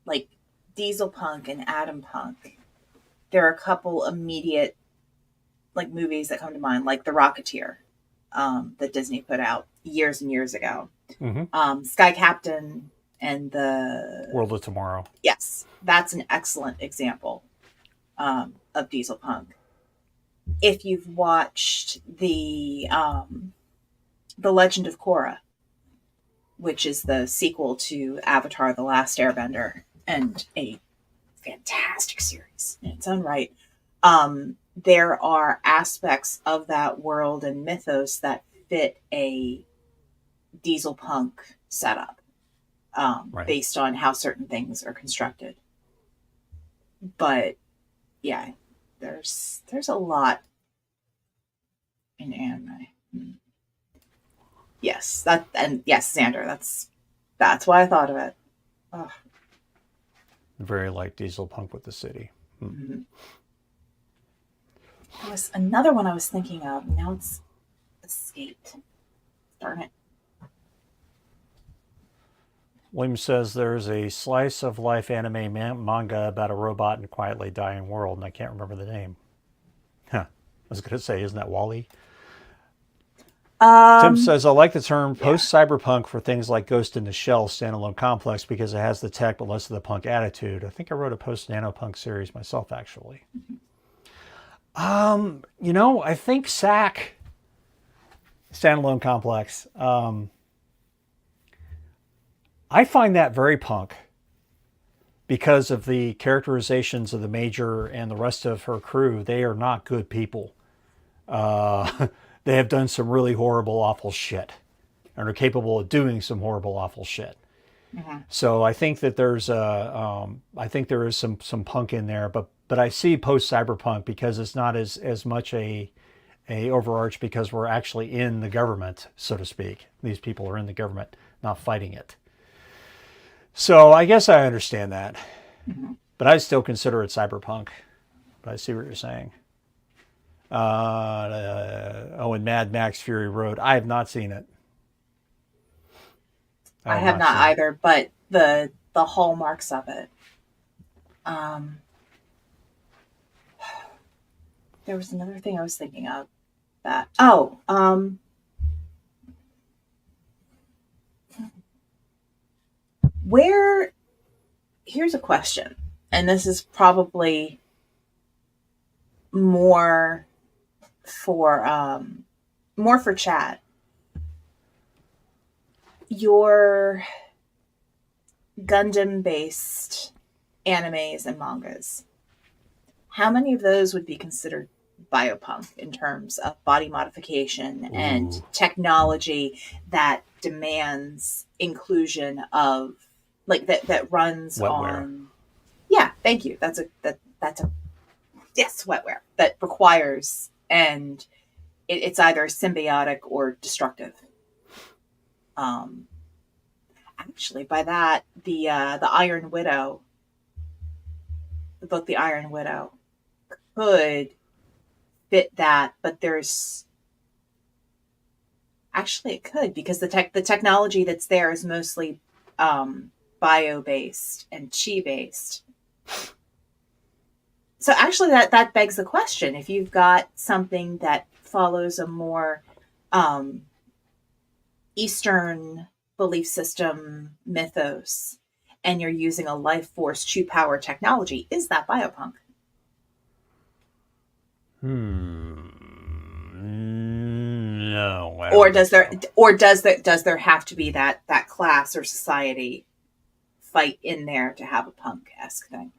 like Dieselpunk and Atompunk, there are a couple immediate like movies that come to mind, like The Rocketeer, that Disney put out years and years ago. Mm-hmm. Sky Captain and the World of Tomorrow. Yes, that's an excellent example of Dieselpunk. If you've watched the Legend of Korra, which is the sequel to Avatar: The Last Airbender, and a fantastic series in its own right, there are aspects of that world and mythos that fit a Dieselpunk setup, Right. based on how certain things are constructed. But yeah, there's a lot in anime. Yes, yes, Xander, that's why I thought of it. Ugh. Very like Dieselpunk with the city. Mm-hmm. There was another one I was thinking of. Now it's escaped. Darn it. William says there's a slice of life anime manga about a robot in a quietly dying world, and I can't remember the name. Huh. I was going to say, isn't that Wall-E? Tim says, I like the term post-cyberpunk for things like Ghost in the Shell standalone complex because it has the tech but less of the punk attitude. I think I wrote a post-nanopunk series myself, actually. I think SAC, standalone complex, I find that very punk because of the characterizations of the Major and the rest of her crew. They are not good people. They have done some really horrible, awful shit and are capable of doing some horrible, awful shit. Mm-hmm. So I think that there is some punk in there, but I see post-cyberpunk because it's not as much a overarch because we're actually in the government, so to speak. These people are in the government, not fighting it. So I guess I understand that, but I still consider it cyberpunk. But I see what you're saying. And Mad Max Fury Road. I have not seen it. I have not either, but the hallmarks of it. There was another thing I was thinking of that. Where? Here's a question, and this is probably more for chat. Your Gundam based animes and mangas, how many of those would be considered biopunk in terms of body modification and technology that demands inclusion of that runs wetware. on? Yeah, thank you. That's a yes, wetware that requires, and it's either symbiotic or destructive. Actually, by that, the Iron Widow, the book The Iron Widow, could fit that, but there's actually it could, because the technology that's there is mostly bio based and chi based. So actually, that begs the question: if you've got something that follows a more Eastern belief system mythos, and you're using a life force true power technology, is that biopunk? No. Or does there have to be that class or society fight in there to have a punk-esque thing?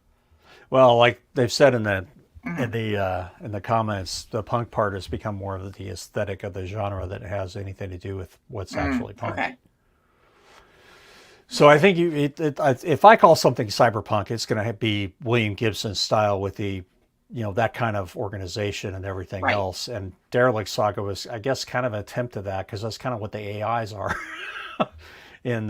Well, like they've said in the in the comments, the punk part has become more of the aesthetic of the genre than it has anything to do with what's actually punk. Okay. So I think if I call something cyberpunk, it's going to be William Gibson's style with the, that kind of organization and everything else. And Derelict Saga was, I guess, kind of an attempt at that, because that's kind of what the AIs are. in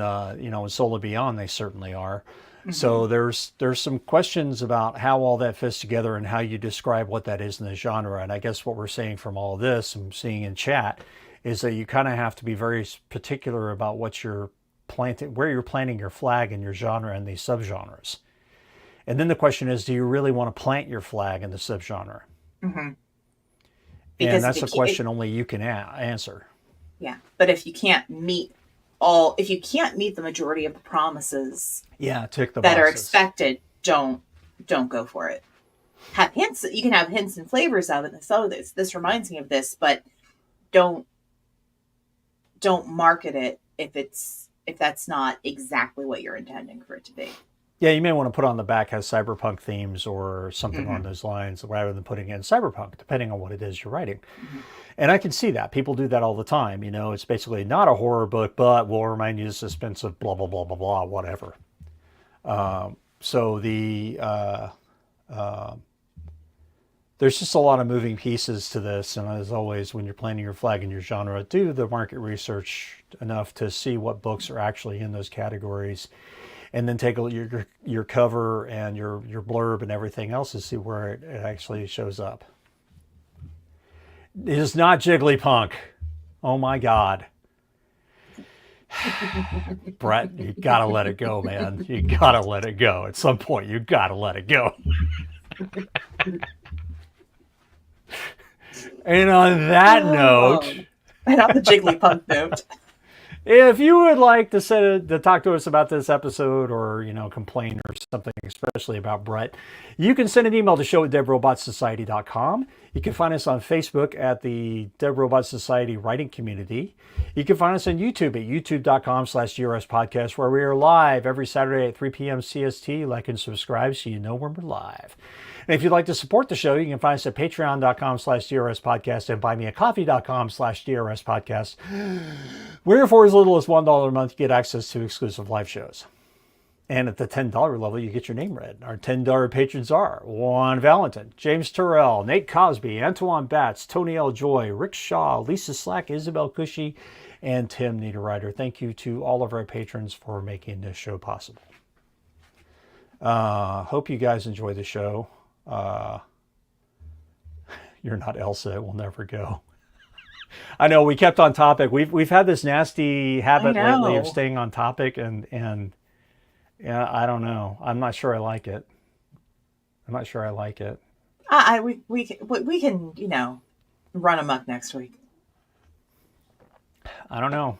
Solar Beyond, they certainly are. Mm-hmm. So there's some questions about how all that fits together and how you describe what that is in the genre. And I guess what we're saying from all of this, I'm seeing in chat, is that you kind of have to be very particular about what you're where you're planting your flag in your genre and these subgenres. And then the question is, do you really want to plant your flag in the subgenre? Mm-hmm. And that's a question only you can answer. Yeah, but if you can't meet the majority of the promises, tick the that boxes are expected, don't go for it. Have hints. You can have hints and flavors of it. So this reminds me of this, but don't market it if that's not exactly what you're intending for it to be. Yeah, you may want to put on the back has cyberpunk themes or something on those lines, rather than putting in cyberpunk, depending on what it is you're writing. Mm-hmm. And I can see that. People do that all the time. It's basically not a horror book, but will remind you of suspense of blah, blah, blah, blah, blah, whatever. So there's just a lot of moving pieces to this. And as always, when you're planting your flag in your genre, do the market research enough to see what books are actually in those categories. And then take a look at your cover and your blurb and everything else to see where it actually shows up. It is not Jigglypunk. Oh my God. Brett, you gotta let it go, man. You gotta let it go. At some point, you gotta let it go. And on that note... And on the Jigglypunk note... If you would like to talk to us about this episode, or complain or something, especially about Brett, you can send an email to show@deadrobotsociety.com. You can find us on Facebook at the Dead Robot Society Writing Community. You can find us on YouTube at youtube.com/DRS Podcast, where we are live every Saturday at 3 p.m. CST. Like and subscribe so you know when we're live. And if you'd like to support the show, you can find us at patreon.com/DRS Podcast and buymeacoffee.com/DRS Podcast, where for as little as $1 a month, you get access to exclusive live shows. And at the $10 level, you get your name read. Our $10 patrons are Juan Valentin, James Terrell, Nate Cosby, Antoine Batts, Tony L. Joy, Rick Shaw, Lisa Slack, Isabel Cushy, and Tim Niederreiter. Thank you to all of our patrons for making this show possible. Hope you guys enjoy the show. You're not Elsa. It will never go. I know we kept on topic. We've had this nasty habit lately of staying on topic, and yeah, I don't know. I'm not sure I like it. I'm not sure I like it. We can run amok next week. I don't know.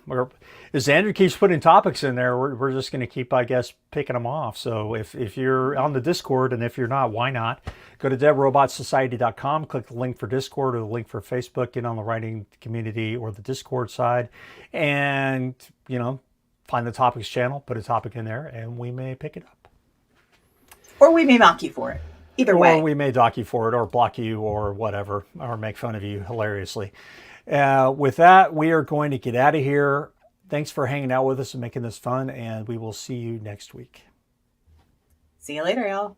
As Andrew keeps putting topics in there, we're just going to keep, I guess, picking them off. So if you're on the Discord, and if you're not, why not? Go to deadrobotsociety.com, click the link for Discord or the link for Facebook, get on the writing community or the Discord side, and, find the topics channel, put a topic in there, and we may pick it up. Or we may mock you for it. Either way. Or we may dock you for it, or block you, or whatever, or make fun of you hilariously. With that, we are going to get out of here. Thanks for hanging out with us and making this fun, and we will see you next week. See you later, y'all.